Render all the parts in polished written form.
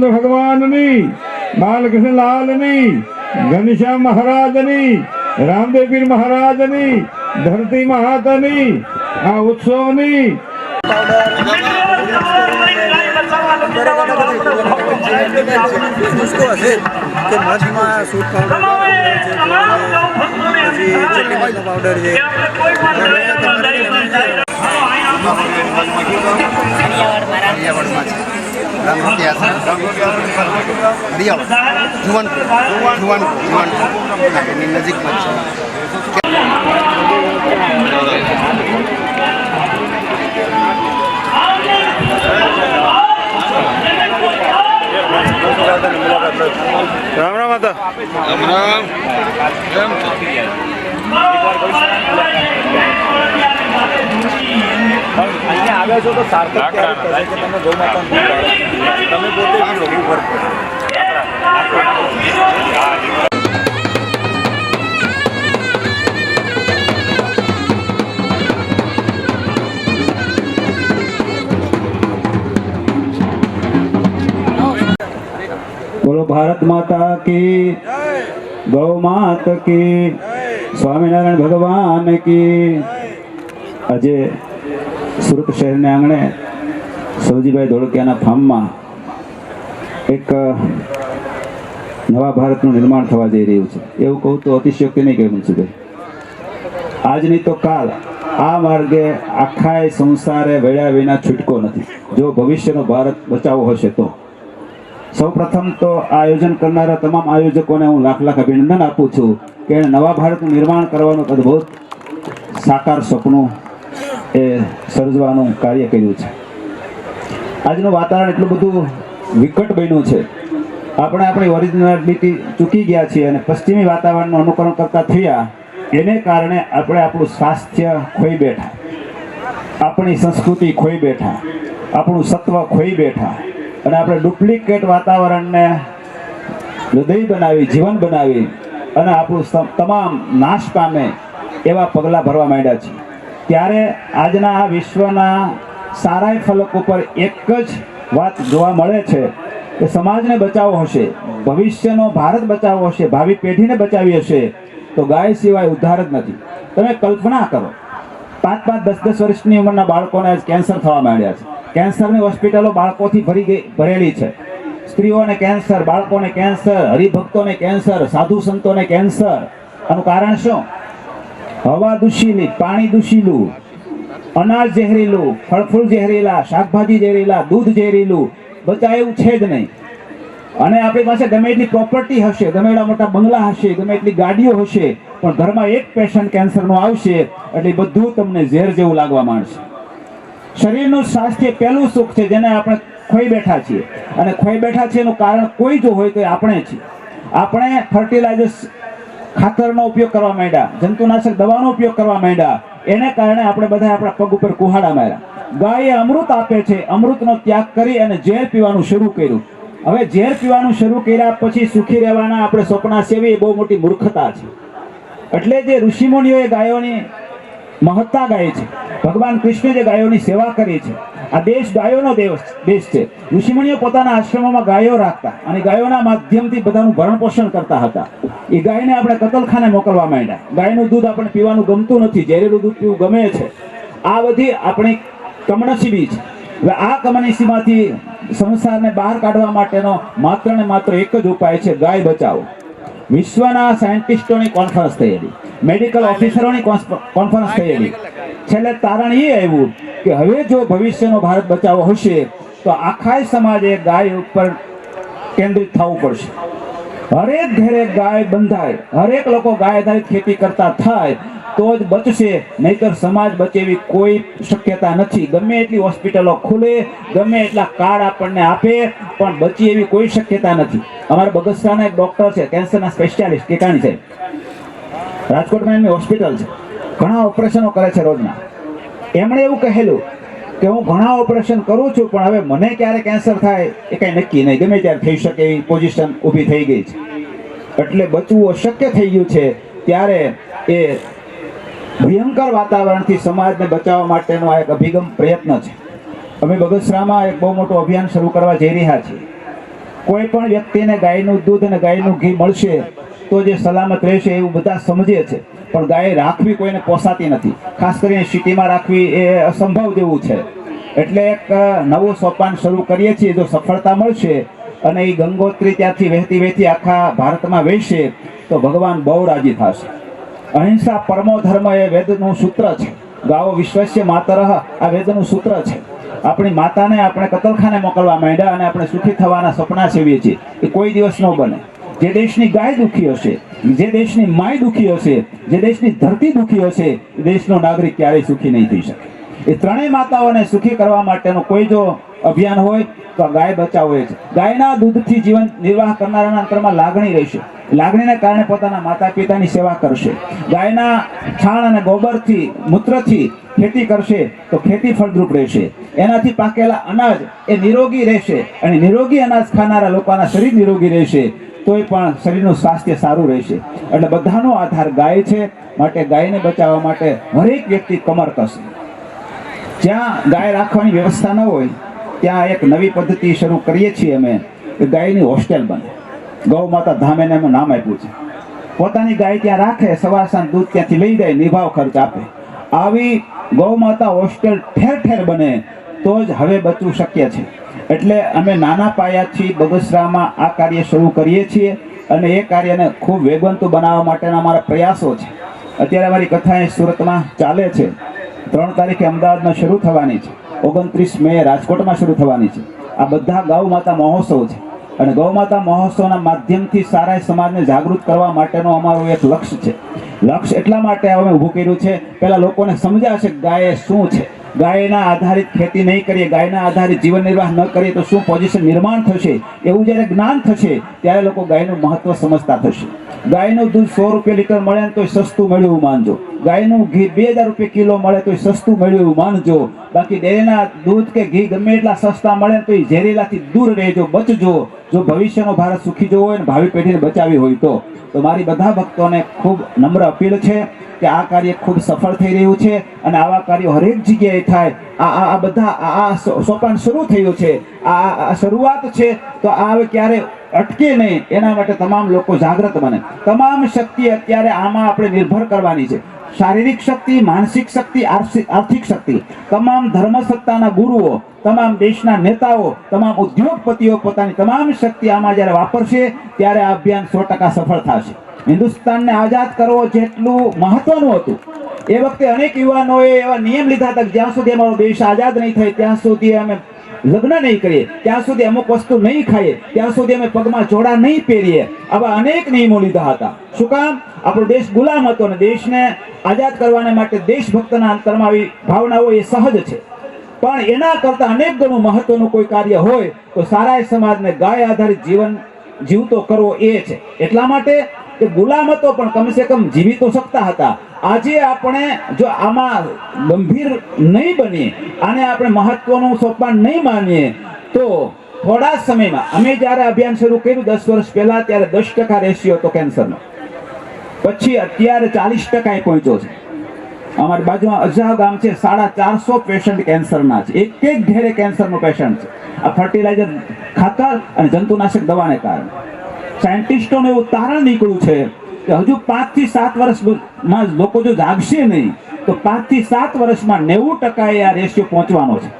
ભગવાનની, બાલકૃષ્ણ લાલની, ઘનશ્યામ મહારાજની, રામદેવ પીર મહારાજની, ધરતી મહાતની આ ઉત્સવની રામ રામ હતા રામ રામ કેમ છો અહીંયા આવ્યા છો તો સાર્થક ત્યારે કહે કે તમે ગૌ માતા તમે પોતે बोलो भारत माता की, गौ मात की, स्वामीनारायण भगवान की। આજે સુરત શહેરના આંગણે સૌજીભાઈ ધોળકિયાના ફાર્મમાં એક નવા ભારતનું નિર્માણ થવા જઈ રહ્યું છે એવું કહું તો અતિશયોક્તિ નહીં કહે મનસુભાઈ। આજની તો કાલ આ માર્ગે આખા સંસારે વળ્યા વિના છૂટકો નથી જો ભવિષ્યનો ભારત બચાવવો હશે તો। સૌ પ્રથમ તો આયોજન કરનારા તમામ આયોજકોને હું લાખ લાખ અભિનંદન આપું છું કે નવા ભારતનું નિર્માણ કરવાનું અદ્ભુત સાકાર સપનું એ સર્જવાનું કાર્ય કર્યું છે। આજનું વાતાવરણ એટલું બધું વિકટ બન્યું છે, આપણે આપણી ઓરિજિનાલિટી ચૂકી ગયા છીએ અને પશ્ચિમી વાતાવરણનું અનુકરણ કરતા થયા એને કારણે આપણે આપણું સ્વાસ્થ્ય ખોઈ બેઠા, આપણી સંસ્કૃતિ ખોઈ બેઠા, આપણું સત્વ ખોઈ બેઠા અને આપણે ડુપ્લિકેટ વાતાવરણને હૃદય બનાવી, જીવન બનાવી અને આપણું તમામ નાશ પામે એવા પગલાં ભરવા માંડ્યા છે। ત્યારે આજના આ વિશ્વના સારાય ફલક ઉપર એક જ વાત જોવા મળે છે કે સમાજને બચાવવો હશે, ભવિષ્યનો ભારત બચાવવો હશે, ભાવિ પેઢીને બચાવી હશે તો ગાય સિવાય ઉદ્ધાર જ નથી। તમે કલ્પના કરો 5-5, 10-10 વર્ષની ઉંમરના બાળકોને કેન્સર થવા માંડ્યા છે। કેન્સરની હોસ્પિટલો બાળકોથી ભરેલી છે। સ્ત્રીઓને કેન્સર, બાળકોને કેન્સર, હરિભક્તોને કેન્સર, સાધુ સંતોને કેન્સર। આનું કારણ શું? હવા દૂષિલી, પાણી દૂષિલું, અનાજ ઝેરીલું, ફળફૂલ ઝેરીલા, શાકભાજી ઝેરીલા, દૂધ ઝેરીલું, બચાય એવું છે જ નહીં। અને આપણી પાસે ગમે એટલી પ્રોપર્ટી હશે, ગમે એટલા મોટા બંગલા હશે, ગમે એટલી ગાડીઓ હશે, પણ ઘરમાં એક પેશન્ટ કેન્સરનું આવશે એટલે બધું તમને ઝેર જેવું લાગવા માંડશે। શરીરનું સ્વાસ્થ્ય પહેલું સુખ છે જેને આપણે ખોઈ બેઠા છીએ અને ખોઈ બેઠા છીએ એનું કારણ કોઈ જો હોય તો આપણે છીએ। આપણે ફર્ટિલાઇઝર્સ ખાતરનો ઉપયોગ કરવા માંડ્યા, જંતુનાશક દવાનો ઉપયોગ કરવા માંડ્યા, એને કારણે આપણે બધા આપણા પગ ઉપર કુહાડા માર્યા। ગાય અમૃત આપે છે, અમૃતનો ત્યાગ કરી અને ઝેર પીવાનું શરૂ કર્યું। હવે ઝેર પીવાનું શરૂ કર્યા પછી સુખી રહેવાના આપણે સપના સેવી એ બહુ મોટી મૂર્ખતા છે। એટલે જે ઋષિમુનિઓએ ગાયોની મહત્તા ગાય છે, ભગવાન કૃષ્ણે જે ગાયોની સેવા કરી છે, આ દેશ ગાયોનો દેશ છે। ઋષિમુનિઓ પોતાના આશ્રમોમાં ગાયો રાખતા અને ગાયોના માધ્યમથી બધાનું ભરણ પોષણ કરતા હતા। એ ગાયને આપણે કતલખાને મોકલવા માંડ્યા। ગાયનું દૂધ આપણે પીવાનું ગમતું નથી, ઝેરીલું દૂધ પીવું ગમે છે। આ બધી આપણી કમનસીબી છે। હવે આ કમનસીબીમાંથી સંસારને બહાર કાઢવા માટેનો માત્ર ને માત્ર એક જ ઉપાય છે, ગાય બચાવો। વિશ્વના સાયન્ટિસ્ટોની કોન્ફરન્સ થયેલી, મેડિકલ ઓફિસરોની કોન્ફરન્સ થયેલી, છેલ્લે તારણ એ આવ્યું કે હવે જો ભવિષ્યનો ભારત બચાવવો હશે તો આખા સમાજે ગાય ઉપર કેન્દ્રિત થવું પડશે। હરેક ઘરે ગાય બંધાય, હરેક લોકો ગાય આધારિત ખેતી કરતા થાય તો જ બચશે, નહીતર સમાજ બચે એવી કોઈ શક્યતા નથી। ગમે એટલી હોસ્પિટલો ખુલે, ગમે એટલા કાર્ડ આપણને આપે, પણ બચી એવી કોઈ શક્યતા નથી। અમારા બગસરાના એક ડોક્ટર છે, કેન્સરના સ્પેશિયાલિસ્ટ, કેકાણી સાહેબ, રાજકોટમાં એમની હોસ્પિટલ છે, ઘણા ઓપરેશનો કરે છે રોજના। એમણે એવું કહેલું કે હું ઘણા ઓપરેશન કરું છું પણ હવે મને ક્યારે કેન્સર થાય એ કંઈ નક્કી નહીં, ગમે ત્યારે થઈ શકે એવી પોઝિશન ઊભી થઈ ગઈ છે, એટલે બચવું અશક્ય થઈ ગયું છે। ત્યારે એ ભયંકર વાતાવરણથી સમાજને બચાવવા માટેનો આ એક અભિગમ પ્રયત્ન છે। અમે બગસરામાં એક બહુ મોટું અભિયાન શરૂ કરવા જઈ રહ્યા છીએ। કોઈ પણ વ્યક્તિને ગાયનું દૂધ અને ગાયનું ઘી મળશે તો જે સલામત રહેશે એવું બધા સમજે છે, પણ ગાય રાખવી કોઈને પોસાતી નથી. ખાસ કરીને સિટીમાં રાખવી એ અસંભવ જેવું છે. એટલે એક નવું સોપાન શરૂ કરીએ છીએ. જો સફળતા મળશે અને એ ગંગોત્રી ત્યાંથી વહેતી વહેતી આખા ભારતમાં વહેશે તો ભગવાન બહુ રાજી થશે. અહિંસા પરમો ધર્મ એ વેદનું સૂત્ર છે. ગાવો વિશ્વસ્ય માતરઃ આ વેદનું સૂત્ર છે. આપણી માતાને આપણે કતલખાને મોકલવા માંડ્યા અને આપણે સુખી થવાના સપના સેવીએ છીએ. એ કોઈ દિવસ ન બને. જે દેશની ગાય દુઃખી હશે, જે દેશની માય દુઃખી હશે, જે દેશની ધરતી દુઃખી હશે, એ દેશનો નાગરિક ક્યારેય સુખી નહીં થઈ શકે. એ ત્રણેય માતાઓને સુખી કરવા માટેનું કોઈ જો અભિયાન હોય તો આ ગાય બચાવ હોય છે. ગાયના દૂધથી જીવન નિર્વાહ કરનારાના અંતરમાં લાગણી રહેશે. લાગણીને કારણે પોતાના માતા પિતાની સેવા કરશે. ગાયના છાણ અને ગોબરથી મૂત્રથી ખેતી કરશે તો ખેતી ફળદ્રુપ રહેશે. એનાથી પાકેલા અનાજ એ નિરોગી રહેશે અને નિરોગી અનાજ ખાનારા લોકોના શરીર નિરોગી રહેશે, તોય પણ શરીરનું સ્વાસ્થ્ય સારું રહેશે. એટલે બધાનો આધાર ગાય છે. માટે ગાયને બચાવવા માટે હરેક વ્યક્તિ કમર કસે. જ્યાં ગાય રાખવાની વ્યવસ્થા ન હોય ત્યાં એક નવી પદ્ધતિ શરૂ કરીએ છીએ અમે, કે ગાયની હોસ્ટેલ બને. ગૌ માતા ધામ એને એનું નામ આપ્યું છે. પોતાની ગાય ત્યાં રાખે, સવાર સાંજ દૂધ ત્યાંથી લઈ જાય, નિભાવ ખર્ચ આપે. આવી ગૌ માતા હોસ્ટેલ ઠેર ઠેર બને તો જ હવે બચવું શક્ય છે. એટલે અમે નાના પાયાથી બગસરામાં આ કાર્ય શરૂ કરીએ છીએ અને એ કાર્યને ખૂબ વેગવંતુ બનાવવા માટેના અમારા પ્રયાસો છે. અત્યારે અમારી કથા સુરતમાં ચાલે છે. 3 તારીખે અમદાવાદમાં શરૂ થવાની છે. 29 મે રાજકોટમાં શરૂ થવાની છે. આ બધા ગૌ માતા મહોત્સવ છે અને ગૌ માતા મહોત્સવના માધ્યમથી સારા સમાજને જાગૃત કરવા માટેનો અમારું એક લક્ષ્ય છે. લક્ષ્ય એટલા માટે અમે ઊભું કર્યું છે, પહેલા લોકોને સમજાશે ગાય શું છે. ગાયના આધારિત ખેતી નહીં કરીએ, ગાયના આધારિત જીવન નિર્વાહ ન કરીએ તો શું પોઝિશન નિર્માણ થશે, એવું જ્યારે જ્ઞાન થશે ત્યારે લોકો ગાયનું મહત્વ સમજતા થશે. ગાયનું દૂધ 100 રૂપિયા લીટર મળે ને તો સસ્તું મળ્યું એવું માનજો. ગાયનું ઘી 2000 રૂપિયા કિલો મળે તો સસ્તું મળ્યું એવું માનજો. બાકી ડેરીના દૂધ કે ઘી ગમે એટલા સસ્તા મળે તો એ ઝેરીલાથી દૂર રહેજો, બચજો. જો ભવિષ્યનો ભારત સુખી જવો હોય ને ભાવિ પેઢીને બચાવી હોય તો મારી બધા ભક્તોને ખૂબ નમ્ર અપીલ છે કે આ કાર્ય ખૂબ સફળ થઈ રહ્યું છે અને આવા કાર્યો હરેક જગ્યાએ થાય. આ બધા સોપાન શરૂ થયું છે, આ શરૂઆત છે, તો આ હવે ક્યારે અટકે નહીં એના માટે તમામ લોકો જાગૃત બને. તમામ શક્તિ અત્યારે આમાં આપણે નિર્ભર કરવાની છે. શારીરિક શક્તિ, માનસિક શક્તિ, આર્થિક શક્તિ. તમામ ધર્મસત્તાના ગુરુઓ, તમામ દેશના નેતાઓ, તમામ ઉદ્યોગપતિઓ પોતાની તમામ શક્તિ આમાં જ્યારે વાપરશે ત્યારે આ અભિયાન 100% સફળ થશે. હિન્દુસ્તાનને આઝાદ કરવો જેટલું મહત્વનું હતું, એ વખતે અનેક યુવાનોએ એવા નિયમ લીધા હતા કે જ્યાં સુધી અમારો દેશ આઝાદ નહીં થાય ત્યાં સુધી અમે લગ્ન નહીં કરીએ, ત્યાં સુધી અમુક વસ્તુ નહીં ખાઈએ, ત્યાં સુધી અમે પગમાં જોડા નહીં પહેરીએ. આવા અનેક નિયમો લીધા હતા. શું કામ? આપણો દેશ ગુલામ હતો અને દેશને આઝાદ કરવાને માટે દેશભક્તના અંતરમાં આવી ભાવનાઓ એ સહજ છે. પણ એના કરતાં અનેક ગણું મહત્વનું કોઈ કાર્ય હોય તો સારા સમાજને ગાય આધારિત જીવન જીવતો કરવો એ છે. એટલા માટે કે ગુલામ હતો પણ કમસે કમ જીવી તો શકતા હતા. આજે આપણે જો આમાં ગંભીર નહીં બનીએ, આને આપણે મહત્વનું સોપાન નહીં માનીએ તો થોડા સમયમાં, અમે જ્યારે અભિયાન શરૂ કર્યું 10 વર્ષ પહેલા ત્યારે 10% રેશિયો હતો કેન્સરનો, પછી અત્યારે 40% પહોંચ્યો છે. અમારી બાજુમાં અજાહ ગામ છે, 450 પેશન્ટ કેન્સરના છે. એક ઘેરે કેન્સરનો પેશન્ટ છે. આ ફર્ટિલાઇઝર ખાતર અને જંતુનાશક દવાને કારણે સાયન્ટિસ્ટોને એવું તારણ નીકળ્યું છે કે હજુ 5 થી 7 વર્ષમાં લોકો જો જાગશે નહીં તો 5 થી 7 વર્ષમાં 90% આ રેશિયો પહોંચવાનો છે.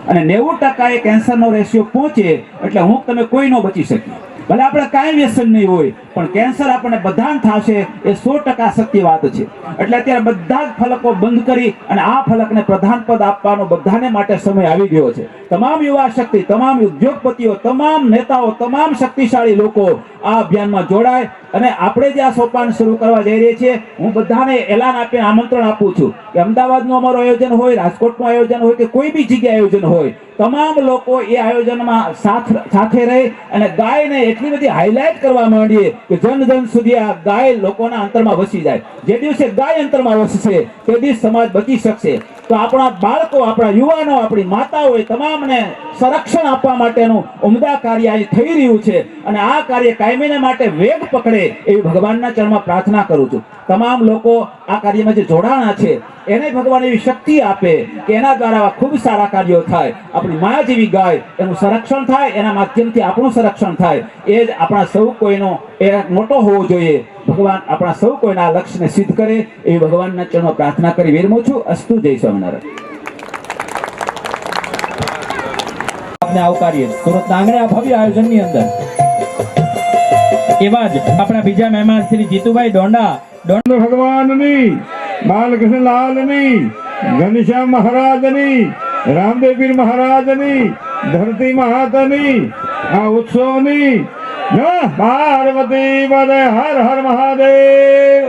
અને 90% કેન્સરનો રેશિયો પહોંચે એટલે હું તમે કોઈ ન બચી શકીએ. ભલે આપણે કાંઈ વ્યસન નહીં હોય પણ કેન્સર આપણને બધાને થશે એ 100% સત્ય વાત છે. એટલે અત્યારે બધા જ ફલકો બંધ કરી અને આ ફલકને પ્રધાન પદ આપવાનો બધાને માટે સમય આવી ગયો છે. તમામ યુવા શક્તિ, તમામ ઉદ્યોગપતિઓ, તમામ નેતાઓ, તમામ શક્તિશાળી લોકો આ અભિયાનમાં જોડાય અને આપણે જે આ સોપાન શરૂ કરવા જઈ રહ્યા છીએ, હું બધાને એલાન આપીને આમંત્રણ આપું છું કે અમદાવાદનું અમારું આયોજન હોય, રાજકોટનું આયોજન હોય કે કોઈ બી જગ્યાએ આયોજન હોય, તમામ લોકો એ આયોજનમાં સાથે રહી અને ગાયને એટલી બધી હાઇલાઇટ કરવા માંડીએ કે જન જન સુધી આ ગાય લોકોના અંતરમાં વસી જાય. જે દિવસે ગાય અંતરમાં વસશે તે દિવસ સમાજ બચી શકશે. તો આપણા બાળકો, આપણા યુવાનો, આપણી માતાઓએ તમામને સંરક્ષણ આપવા માટેનું ઉમદા કાર્ય અહીં થઈ રહ્યું છે અને આ કાર્ય કાયમીને માટે વેગ પકડે કરે એવી ભગવાનના ચરણમાં પ્રાર્થના કરું છું. તમામ લોકો આ કાર્યમાં જે જોડાણા છે એને ભગવાન એવી શક્તિ આપે કે એના દ્વારા ખૂબ સારા કાર્યો થાય. આપણી માયા જેવી ગાય એનું સંરક્ષણ થાય, એના માધ્યમથી આપણું સંરક્ષણ થાય. એ જ આપણા સૌ કોઈનો એ મોટો હોવો જોઈએ. ભગવાન આપણા સૌ કોઈના લક્ષ્યને સિદ્ધ કરે એવી ભગવાનના ચરણમાં પ્રાર્થના કરી વિરમું છું. અસ્તુ. જય સ્વામિનારાયણ. આપને આવકારીએ સુરતના આંગણે આ ભવ્ય આયોજનની અંદર. એવા જ આપણા બીજા મહેમાન શ્રી જીતુભાઈ ડોંડા ભગવાનની, બાલકૃષ્ણ લાલની, ઘનશ્યામ મહારાજની, રામદેવ પીર મહારાજની, ધરતી મહાતની આ ઉત્સવની જય પાર્વતી પદે હર હર મહાદેવ.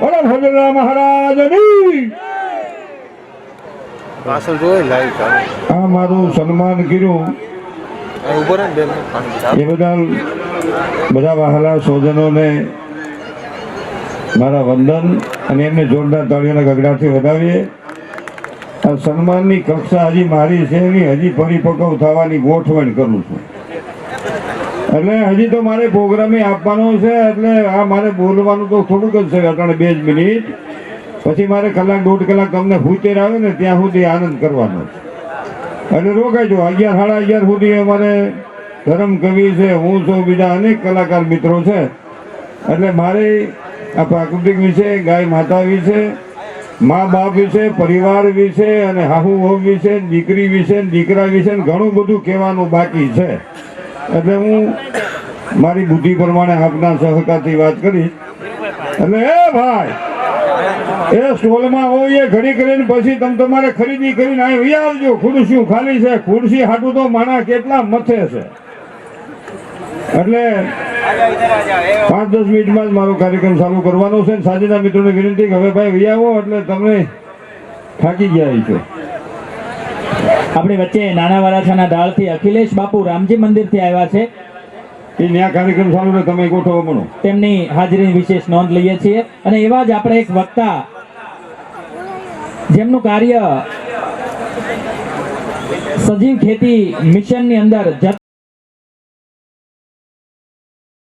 બોલો ભોજરા મહારાજની. આ મારું સન્માન કર્યું એ બદલ બધા વહાલા સ્વજનોને મારા વંદન અને એમને જોરદાર તાળીઓના ગગડાથી વધાવીએ. આ સન્માનની કક્ષા હજી મારી છે એની હજી પરિપક્વ થવાની ગોઠવણ કરું છું. એટલે હજી તો મારે પ્રોગ્રામે આપવાનો છે, એટલે આ મારે બોલવાનું તો થોડુંક જ છે, અટાણે 2 જ મિનિટ. પછી મારે કલાક 1.5 કલાક તમને ભૂતેર આવે ને ત્યાં સુધી આનંદ કરવાનો છે. એટલે રોકાઈજો 11 સાડા 11 સુધી અમારે ધરમ કવિ છે, હું છું, બીજા અનેક કલાકાર મિત્રો છે. એટલે મારે આ પ્રાકૃતિક વિશે, ગાય માતા વિશે, મા બાપ વિશે, પરિવાર વિશે અને હાહુ વહુ વિશે, દીકરી વિશે, દીકરા વિશે ઘણું બધું કહેવાનું બાકી છે. એટલે હું મારી બુદ્ધિ પ્રમાણે આપના સહકારથી વાત કરીશ. એટલે એ ભાઈ એ સ્ટોલમાં હોય એ ઘડી કરીને પછી તમે તમારે ખરીદી કરીને અહીં વહી આવજો. ખુરશીઓ ખાલી છે, ખુરશી હાટું તો માણા કેટલા મથે છે. એટલે 5-10 મિનિટમાં જ મારો કાર્યક્રમ ચાલુ કરવાનો છે. સાંજના મિત્રોને વિનંતી કે હવે ભાઈ વહી આવો, એટલે તમે થાકી ગયા છો. આપણી વચ્ચે નાના વરાછાના ડાળથી અખિલેશ બાપુ રામજી મંદિરથી આવ્યા છે. એ ન્યા કાર્યક્રમ ચાલુ રહે, તમે ગોઠવો મળો. તેમની હાજરીની વિશેષ નોંધ લઈએ છીએ. અને એવા જ આપણે એક વક્તા જેમનું કાર્ય સજીવ ખેતી મિશનની અંદર